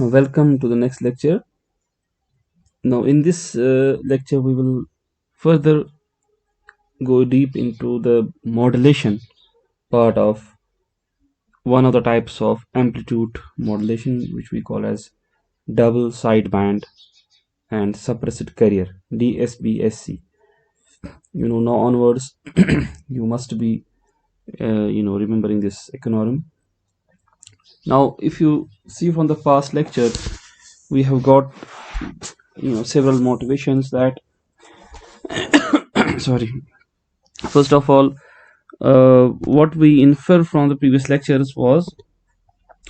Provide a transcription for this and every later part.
Welcome to the next lecture. Now in this lecture we will further go deep into the modulation part of one of the types of amplitude modulation, which we call as double sideband and suppressed carrier, DSB-SC. Now onwards you must be remembering this acronym. Now if you see from the past lecture, we have got several motivations that sorry. First of all, what we infer from the previous lectures was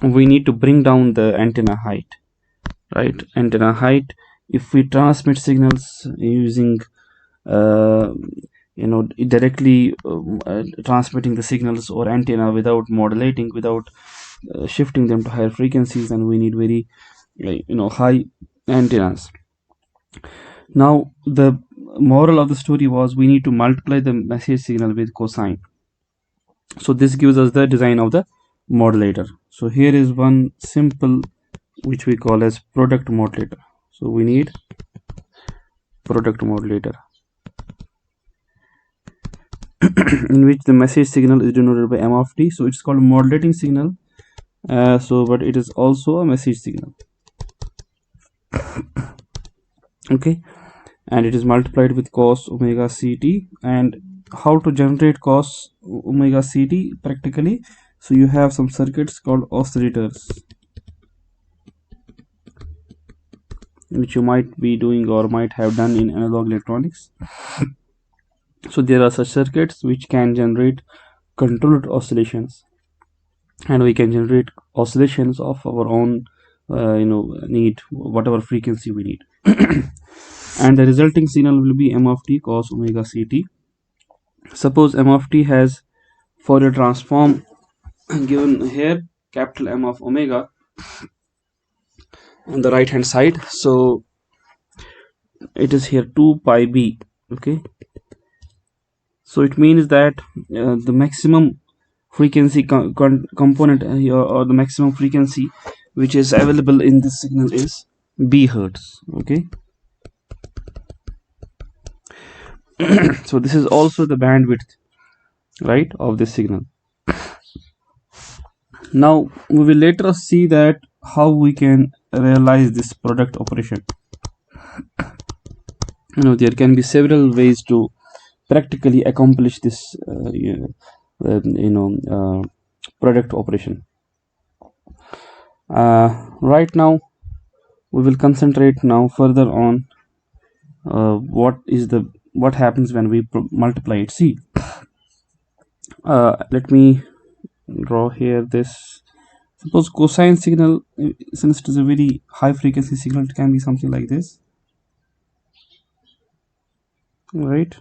we need to bring down the antenna height, right? Antenna height, if we transmit signals using directly transmitting the signals or antenna without modulating, without shifting them to higher frequencies, and we need very high antennas. Now the moral of the story was we need to multiply the message signal with cosine. So this gives us the design of the modulator. So here is one simple which we call as product modulator. So we need product modulator in which the message signal is denoted by m of t. So it's called modulating signal, but it is also a message signal. Okay, and it is multiplied with cos omega ct. And how to generate cos omega ct practically? So you have some circuits called oscillators, which you might be doing or might have done in analog electronics. So there are such circuits which can generate controlled oscillations, and we can generate oscillations of our own need, whatever frequency we need. And the resulting signal will be m of t cos omega ct. Suppose m of t has Fourier transform given here, capital M of omega on the right hand side. So it is here 2 pi b. Okay, so it means that the maximum frequency component or the maximum frequency which is available in this signal is b hertz. Okay, so this is also the bandwidth, right, of this signal. Now we will later see that how we can realize this product operation. There can be several ways to practically accomplish this product operation. Right now we will concentrate now further on what happens when we multiply it. See, let me draw here this. Suppose cosine signal, since it is a very high frequency signal, it can be something like this, right?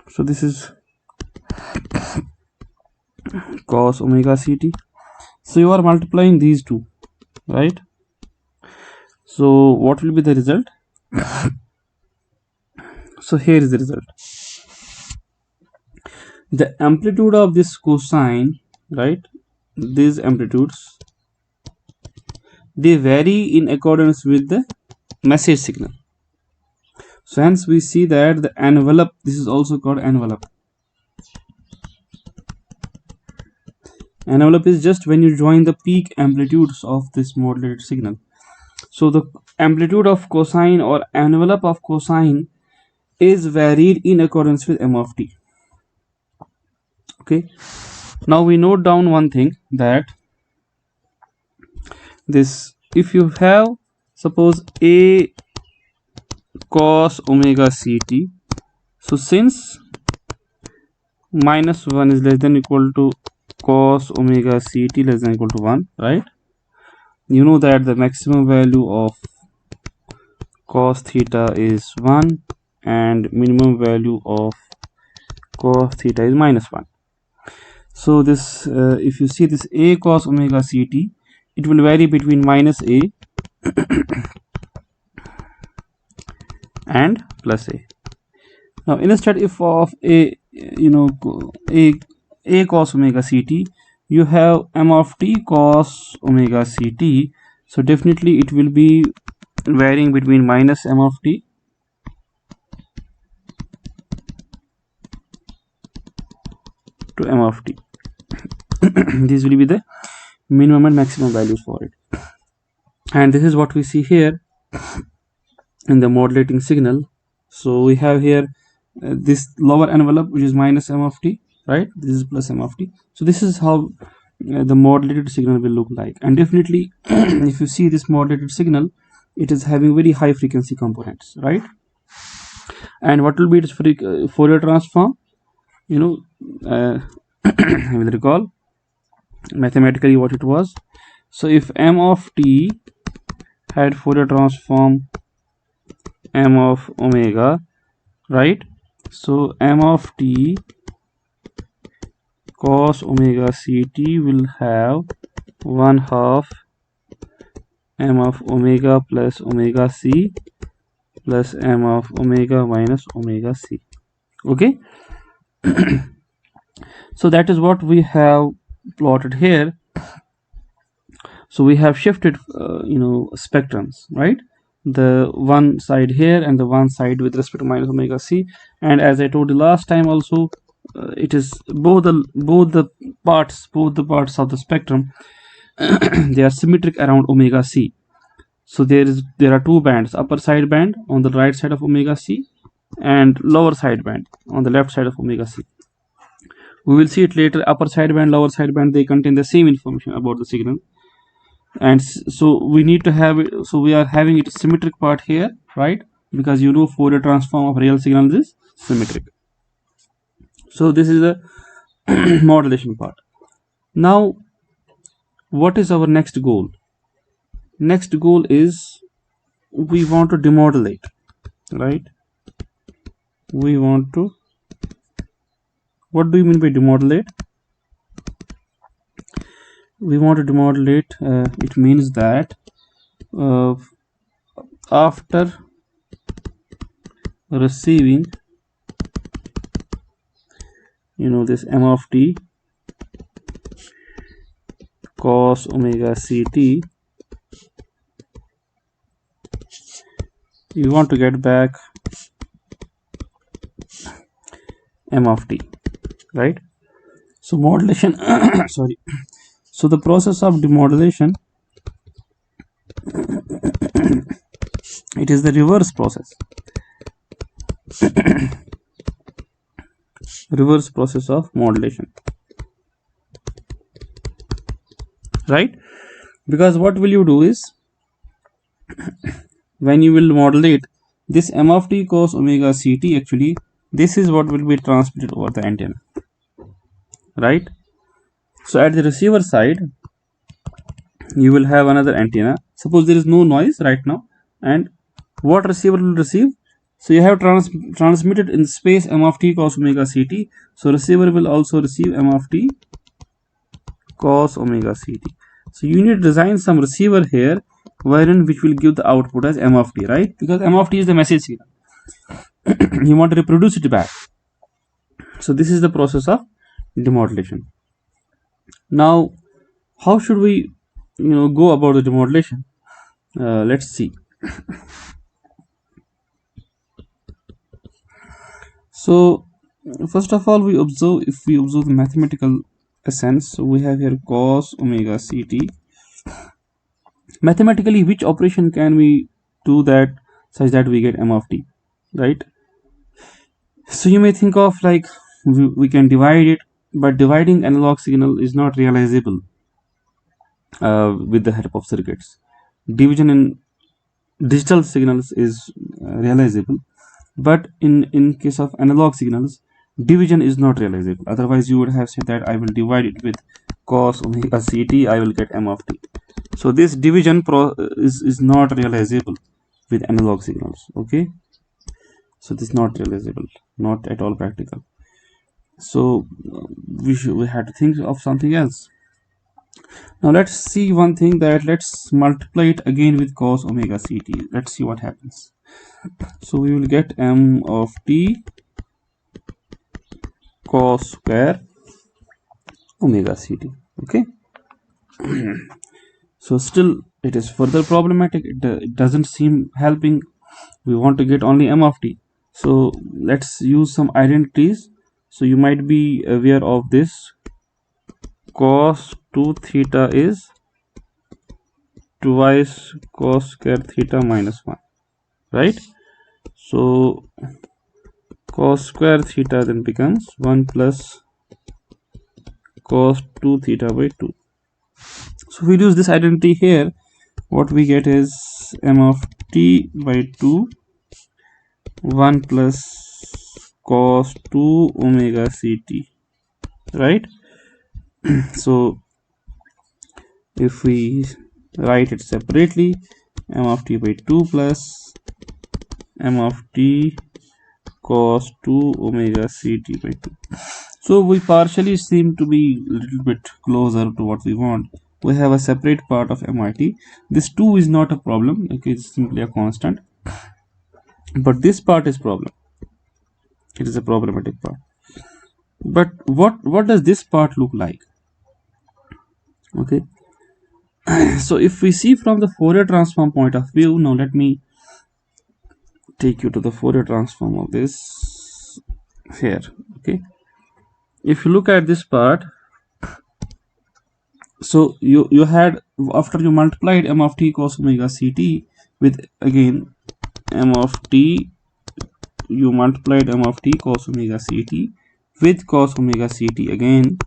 So this is cos omega ct. So you are multiplying these two, right? So what will be the result? So here is the result. The amplitude of this cosine, right, these amplitudes, they vary in accordance with the message signal. So hence we see that the envelope, this is also called envelope. Envelope is just when you join the peak amplitudes of this modulated signal. So the amplitude of cosine or envelope of cosine is varied in accordance with m of t. Okay, now we note down one thing, that this, if you have suppose a cos omega ct, so since minus 1 is less than or equal to cos omega ct less than or equal to 1, right, you know that the maximum value of cos theta is 1 and minimum value of cos theta is minus 1. So this if you see this a cos omega ct, it will vary between minus a and plus a. Now instead if of a a cos omega ct, you have m of t cos omega ct. So definitely it will be varying between minus m of t to m of t. These will be the minimum and maximum values for it, and this is what we see here in the modulating signal. So we have here this lower envelope, which is minus m of t, right? This is plus m of t. So this is how the modulated signal will look like. And definitely if you see this modulated signal, it is having very high frequency components, right? And what will be its Fourier transform? You know, I will recall mathematically what it was. So if m of t had Fourier transform m of omega, right? So m of t cos omega ct will have 1/2 m of omega plus omega c plus m of omega minus omega c. Okay. So that is what we have plotted here. So we have shifted spectrums, right? The one side here and the one side with respect to minus omega c. And as I told you last time also, it is both the parts of the spectrum they are symmetric around omega c. So there are two bands, upper side band on the right side of omega c and lower side band on the left side of omega c. We will see it later. Upper side band, lower side band, they contain the same information about the signal, and so we need to have it. So we are having it symmetric part here, right? Because Fourier transform of real signals is symmetric. So this is the modulation part. Now what is our next goal? Next goal is we want to demodulate, right? We want to, what do you mean by demodulate? We want to demodulate, it means that after receiving this m of t cos omega ct, you want to get back m of t, right? So modulation sorry, so the process of demodulation, it is the reverse process reverse process of modulation, right? Because what will you do is, when you will modulate this m of t cos omega ct, actually this is what will be transmitted over the antenna, right? So at the receiver side you will have another antenna. Suppose there is no noise right now, and what receiver will receive? So you have transmitted in space m of t cos omega ct, so receiver will also receive m of t cos omega ct. So you need to design some receiver here wherein which will give the output as m of t, right? Because m of t is the message signal. You want to reproduce it back. So this is the process of demodulation. Now how should we go about the demodulation? Let's see. So first of all, if we observe the mathematical essence, so we have here cos omega ct. Mathematically, which operation can we do that such that we get m of t, right? So you may think of like we can divide it, but dividing analog signal is not realizable with the help of circuits. Division in digital signals is realizable, but in case of analog signals, division is not realizable. Otherwise you would have said that I will divide it with cos omega ct, I will get m of t. So this division is not realizable with analog signals. Okay, so this is not realizable, not at all practical. So we had to think of something else. Now let's see one thing, that let's multiply it again with cos omega ct. Let's see what happens. So we will get m of t cos square omega ct. Okay. So still it is further problematic. It doesn't seem helping. We want to get only m of t. So let's use some identities. So you might be aware of this. Cos 2 theta is twice cos square theta minus 1, right? So cos square theta then becomes 1 plus cos 2 theta by 2. So if we use this identity here, what we get is m of t by 2 1 plus cos 2 omega ct, right? So if we write it separately, m of t by 2 plus m of t cos 2 omega ct by 2. So we partially seem to be a little bit closer to what we want. We have a separate part of MIT. This 2 is not a problem, okay, it's simply a constant. But this part is problem. It is a problematic part. But what does this part look like? Okay. So if we see from the Fourier transform point of view, now let me take you to the Fourier transform of this here. Okay. If you look at this part, so you had, after you multiplied m of t cos omega ct with again m of t, you multiplied m of t cos omega ct with cos omega ct again,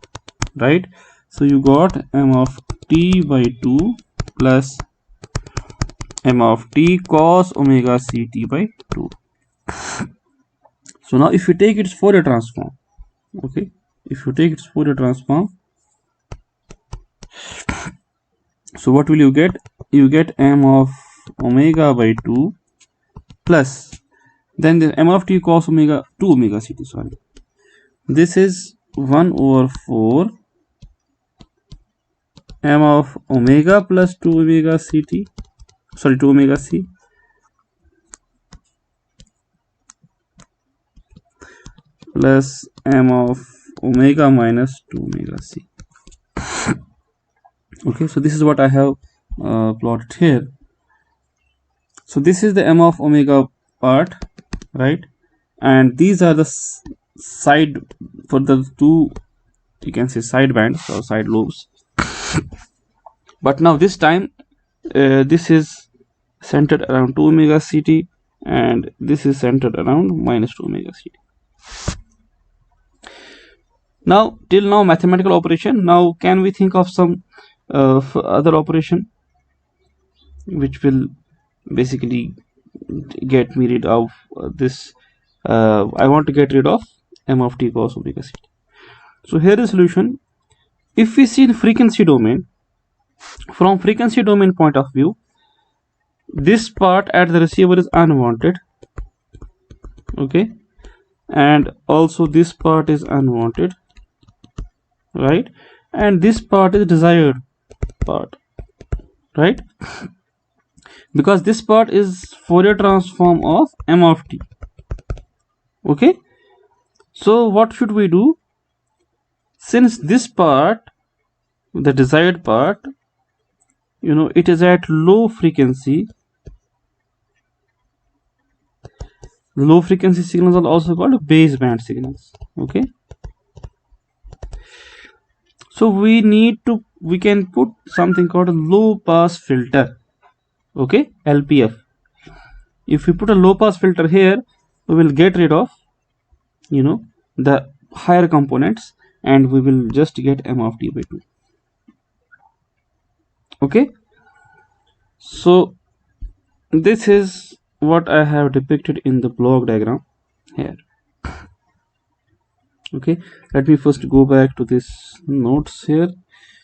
right? So you got m of t by 2 plus m of t cos omega ct by 2. So now if you take its Fourier transform, okay, if you take its Fourier transform, so what will you get? You get m of omega by 2 plus, then the m of t cos omega 2 omega ct, sorry, this is 1 over 4 m of omega plus 2 omega ct, sorry, 2 omega c plus m of omega minus 2 omega c. Okay, so this is what I have plotted here. So this is the m of omega part, right? And these are the side, for the two, you can say side bands or side lobes. But now this time this is centered around 2 omega ct and this is centered around minus 2 omega ct. Now till now mathematical operation. Now can we think of some other operation which will basically get me rid of this? I want to get rid of m of t cos omega ct. So here is solution. If we see in frequency domain, from frequency domain point of view, this part at the receiver is unwanted, okay, and also this part is unwanted, right, and this part is desired part, right, because this part is Fourier transform of m of t. Okay, so what should we do? Since this part, the desired part, you know, it is at low frequency. Low frequency signals are also called baseband signals. Okay, so we can put something called a low pass filter, okay, LPF. If we put a low pass filter here, we will get rid of, you know, the higher components and we will just get m of t by 2. Okay, so this is what I have depicted in the block diagram here. Okay, let me first go back to this notes here.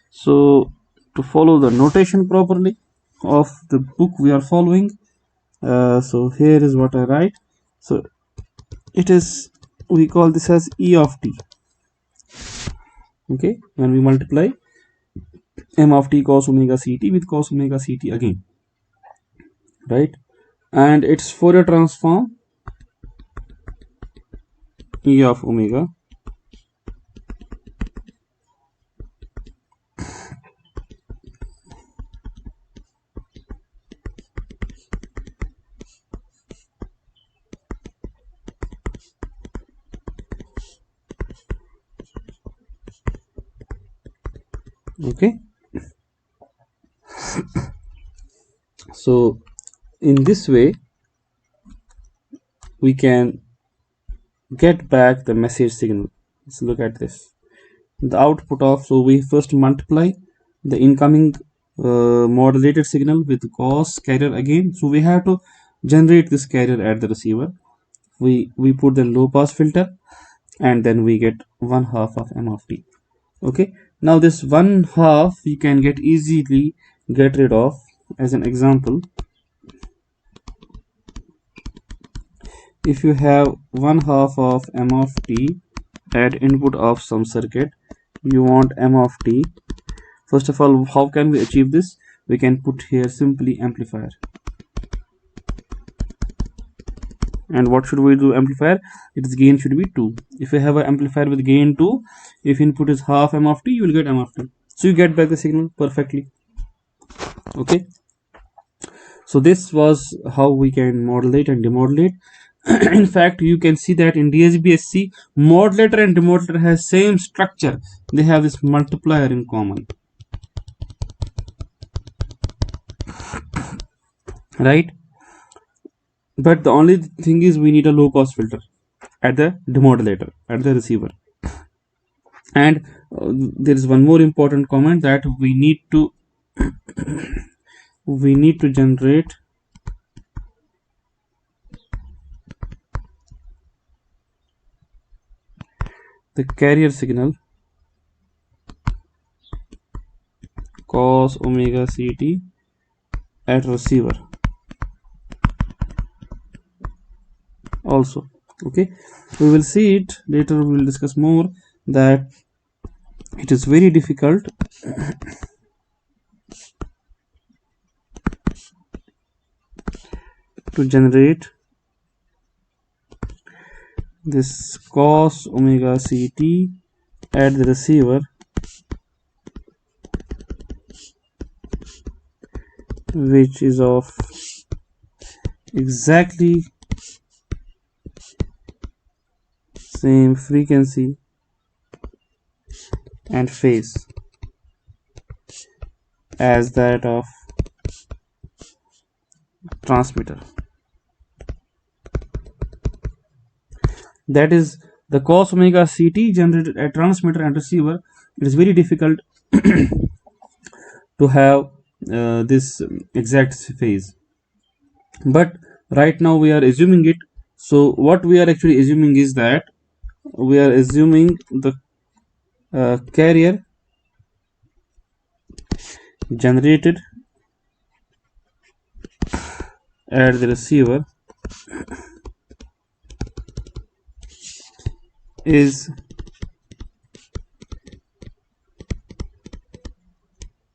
So to follow the notation properly of the book we are following, so here is what I write. So it is, we call this as E of t. Okay, when we multiply m of t cos omega ct with cos omega ct again, right, and its Fourier transform E of omega Okay, so in this way we can get back the message signal. Let's look at this. The output of, so we first multiply the incoming modulated signal with the cos carrier again. So we have to generate this carrier at the receiver. We put the low pass filter, and then we get 1/2 of m of t. Okay, now this 1/2 you can easily get rid of. As an example, if you have 1/2 of m of t at input of some circuit, you want m of t. First of all, how can we achieve this? We can put here simply amplifier. And what should we do? Amplifier, its gain should be 2. If you have an amplifier with gain 2, if input is half m of t, you will get m of t. So you get back the signal perfectly. Okay, so this was how we can modulate and demodulate. In fact, you can see that in DSB-SC, modulator and demodulator has same structure. They have this multiplier in common, right? But the only thing is we need a low pass filter at the demodulator, at the receiver. And there is one more important comment, that we need to generate the carrier signal cos omega ct at receiver also. Okay, we will see it later. We will discuss more that it is very difficult to generate this cos omega ct at the receiver which is of exactly same frequency and phase as that of transmitter. That is, the cos omega ct generated at transmitter and receiver, it is very difficult to have this exact phase. But right now we are assuming it. So what we are actually assuming is that we are assuming the carrier generated at the receiver is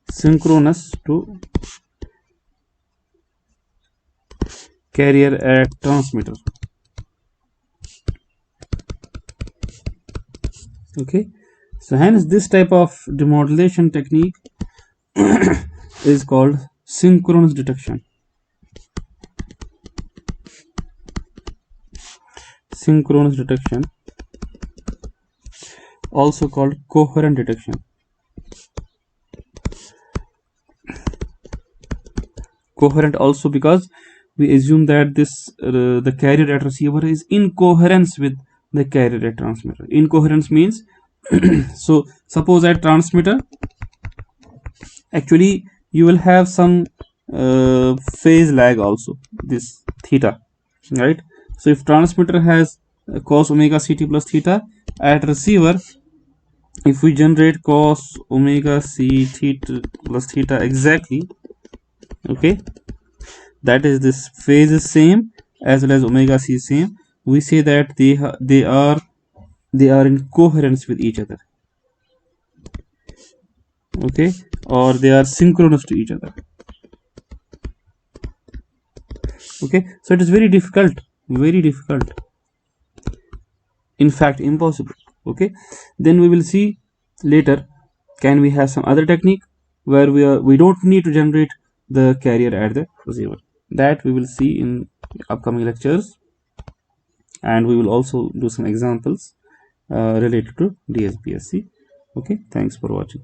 synchronous to carrier at transmitter. Okay, so hence this type of demodulation technique is called synchronous detection. Synchronous detection, also called coherent detection. Coherent also because we assume that this the carrier at receiver is in coherence with the carrier at transmitter. Incoherence means so suppose at transmitter actually you will have some phase lag also, this theta, right? So if transmitter has cos omega ct plus theta, at receiver if we generate cos omega ct plus theta exactly, okay, that is this phase is same as well as omega c same, we say that they are in coherence with each other, okay, or they are synchronous to each other. Okay, so it is very difficult, in fact impossible. Okay, then we will see later, can we have some other technique where we don't need to generate the carrier at the receiver. That we will see in upcoming lectures, and we will also do some examples related to DSB-SC. Okay, thanks for watching.